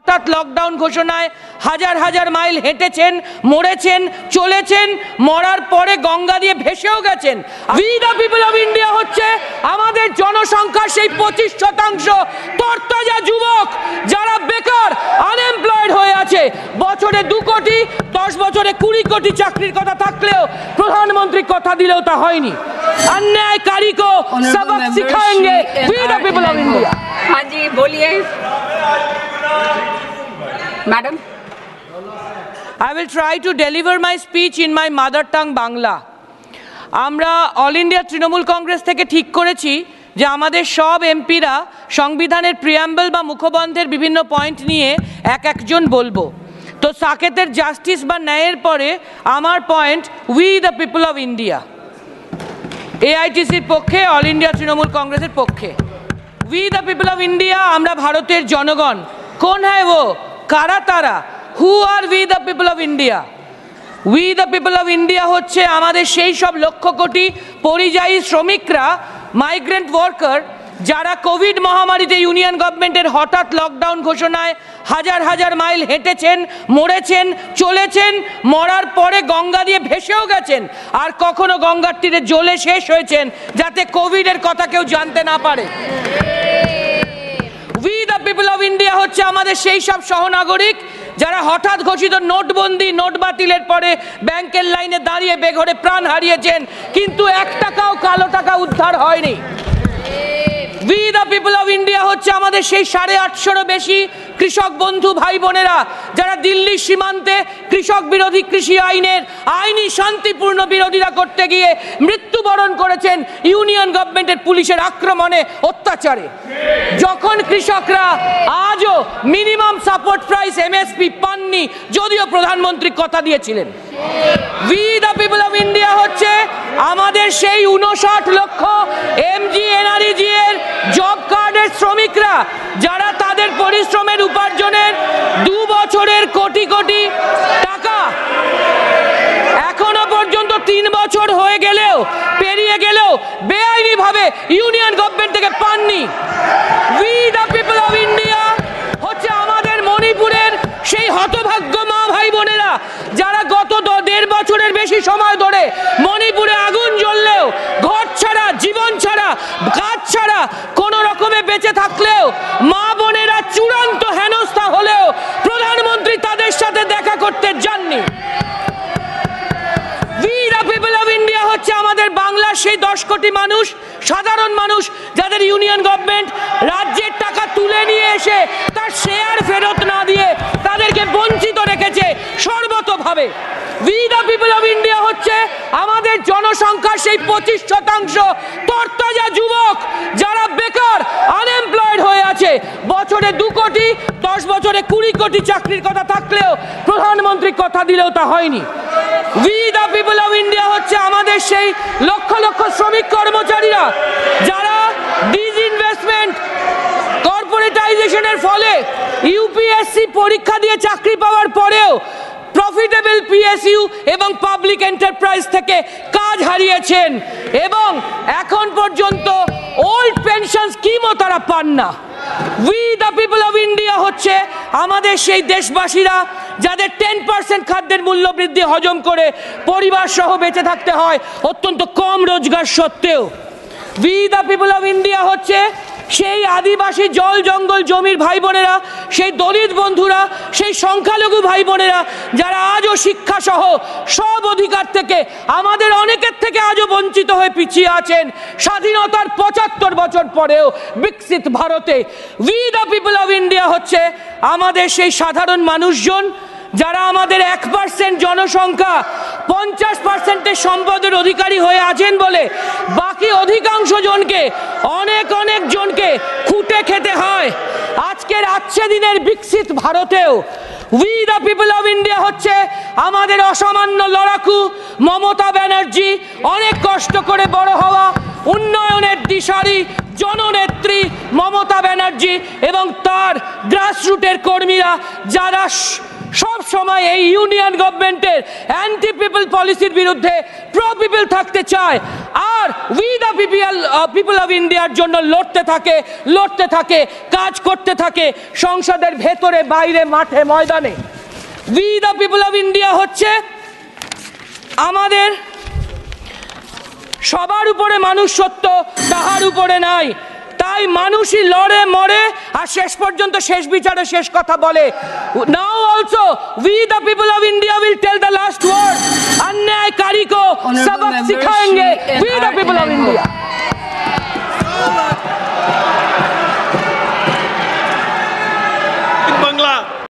হঠাৎ লকডাউন ঘোষণায় হাজার হাজার মাইল হেঁটেছেন, মরেছেন, চলেছেন, মরার পরে গঙ্গা দিয়ে ভেসেও গেছেন। We the people of India হচ্ছে আমাদের জনসংখ্যার সেই 25% তরতাজা যুবক যারা বেকার, আনএমপ্লয়েড হয়ে আছে। বছরে 2 কোটি, 10 বছরে 20 কোটি চাকরির কথা থাকলেও প্রধানমন্ত্রী কথা দিলেও তা হয়নি। अन्यायकारी को सबक सिखाएंगे we the people of India. हाँ जी बोलिए madam. I will try to deliver my speech in my mother tongue Bangla. আমরা অল ইন্ডিয়া তৃণমূল কংগ্রেস থেকে ঠিক করেছি যে আমাদের সব এমপিরা সংবিধানের প্রিয়াম্বল বা মুখবন্ধের বিভিন্ন পয়েন্ট নিয়ে একজন বলবো। তো সাকেতের জাস্টিস বা ন্যায়ের পরে আমার point we the people of India. এআইটিসির পক্ষে, অল ইন্ডিয়া তৃণমূল কংগ্রেসের পক্ষে। We the people of India আমরা ভারতের জনগণ। কোন হ্যায় ও, কারা তারা? Who are we the people of India? We the people of India হচ্ছে আমাদের সেই সব লক্ষ কোটি পরিযায়ী শ্রমিকরা, মাইগ্রেন্ট ওয়ার্কার, যারা কোভিড মহামারীতে ইউনিয়ন গভর্নমেন্টের হঠাৎ লকডাউন ঘোষণায় হাজার হাজার মাইল হেঁটেছেন, মরেছেন, চলেছেন, মরার পরে গঙ্গা দিয়ে ভেসেও গেছেন, আর কখনো গঙ্গার তীরে জ্বলে শেষ হয়েছেন যাতে কোভিডের কথা কেউ জানতে না পারে। We the people of India হচ্ছে আমাদের সেই সব সহনাগরিক যারা হঠাৎ ঘোষিত নোটবন্দি, নোট বাতিলের পরে ব্যাংকের লাইনে দাঁড়িয়ে বেঘরে প্রাণ হারিয়েছেন, কিন্তু 1 টাকাও কালো টাকা উদ্ধার হয়নি। We the people of India হচ্ছে আমাদের সেই 850-এরও বেশি কৃষক বন্ধু ভাই বোনেরা যারা দিল্লির সীমান্তে কৃষক বিরোধী কৃষি আইনের আইনি শান্তিপূর্ণ বিরোধিতা করতে গিয়ে মৃত্যুবরণ করেছেন ইউনিয়ন গভর্নমেন্টের পুলিশের আক্রমণে, অত্যাচারে। যখন কৃষকরা আজও মিনিমাম সাপোর্ট প্রাইস MSP পাননি, যদিও প্রধানমন্ত্রী কথা দিয়েছিলেন। We the people of India হচ্ছে আমাদের সেই 59 লক্ষ MGNREG এর জব কার্ডের শ্রমিকরা যারা তাদের পরিশ্রমের উপার্জনের 2 বছরের কোটি কোটি টাকা এখনো পর্যন্ত 3 বছর হয়ে গেলেও, পেরিয়ে গেলেও বেআইনি ভাবে ইউনিয়ন গভর্নমেন্ট থেকে পাননি। We the people of India হচ্ছে আমাদের মণিপুরের সেই হতভাগ্য মা ভাই বোনেরা যারা গত 1.5 বছরের বেশি সময় ধরে মণিপুরে আগুন জ্বললেও, ঘর ছাড়া, জীবন ছাড়া, কাজ ছাড়া কোন রকমে বেঁচে থাকলেও, মা বোনেরা চূড়ান্ত হেনস্থা হলেও প্রধানমন্ত্রী তাদের সাথে দেখা করতে যাননি। We the people of India হচ্ছে আমাদের বাংলার সেই 10 কোটি মানুষ, সাধারণ মানুষ যাদের ইউনিয়ন গভর্নমেন্ট রাজ্যের টাকা তুলে নিয়ে এসে তার শেয়ার ফেরত না দিয়ে তাদেরকে বঞ্চিত রেখেছে সর্বতোভাবে। We the people of India হচ্ছে আমাদের জনসংখ্যার সেই 25% তরতাজা যুবক যারা বেকার, আনএমপ্লয়েড হয়ে আছে। বছরে 2 কোটি, 10 বছরে 20 কোটি চাকরির কথা থাকলেও প্রধানমন্ত্রী কথা দিলেও তা হয়নি। We the people of India হচ্ছে আমাদের সেই লক্ষ লক্ষ শ্রমিক কর্মচারীরা যারা ডিসইনভেস্টমেন্ট, কর্পোরেটাইজেশনের ফলে ইউপিএসসি পরীক্ষা দিয়ে চাকরি পাওয়ার পরেও প্রফিটেবল PSU এবং পাবলিক এন্টারপ্রাইজ থেকে কাজ হারিয়েছেন এবং এখন পর্যন্ত ওল্ড পেনশন স্কিমও তারা পান না। We the people of India হচ্ছে আমাদের সেই দেশবাসীরা যাদের 10% খাদ্যের মূল্য বৃদ্ধি হজম করে পরিবার সহ বেঁচে থাকতে হয় অত্যন্ত কম রোজগার সত্ত্বেও। We the people of India হচ্ছে সেই আদিবাসী জল জঙ্গল জমির ভাই বোনেরা, সেই দলিত বন্ধুরা, সেই সংখ্যালঘু ভাই বোনেরা যারা আজও শিক্ষা সহ সব অধিকার থেকে, আমাদের অনেকের থেকে আজও বঞ্চিত হয়ে পিছিয়ে আছেন স্বাধীনতার 75 বছর পরেও বিকশিত ভারতে। We the people of India হচ্ছে আমাদের সেই সাধারণ মানুষজন যারা আমাদের 1% জনসংখ্যা 50%-এর সম্পদের অধিকারী হয়ে আছেন বলে বাকি অধিকাংশ জনকে, অনেক জনকে খুঁটে খেতে হয় আজকের আচ্ছা দিনের বিকশিত ভারতেও। We the people of India হচ্ছে আমাদের অসামান্য লড়াকু মমতা ব্যানার্জি, অনেক কষ্ট করে বড় হওয়া উন্নয়নের দিশারি জননেত্রী মমতা ব্যানার্জি এবং তার গ্রাসরুটের কর্মীরা যারা সব সময় এই ইউনিয়ন গভর্নমেন্টের অ্যান্টি পিপল পলিসির বিরুদ্ধে প্রো পিপল থাকতে চায়। আর উই দ্য পিপল অফ ইন্ডিয়ার জন্য লড়তে থাকে কাজ করতে থাকে সংসদের ভেতরে বাইরে মাঠে ময়দানে। We the people of India হচ্ছে আমাদের সবার উপরে মানুষ সত্য, তাহার উপরে নাই, তাই মানুষই লড়ে মরে আর শেষ পর্যন্ত শেষ বিচারে শেষ কথা বলে। Now also we the people of India will tell the last word, अन्यायकारी को सबक सिखाएंगे। We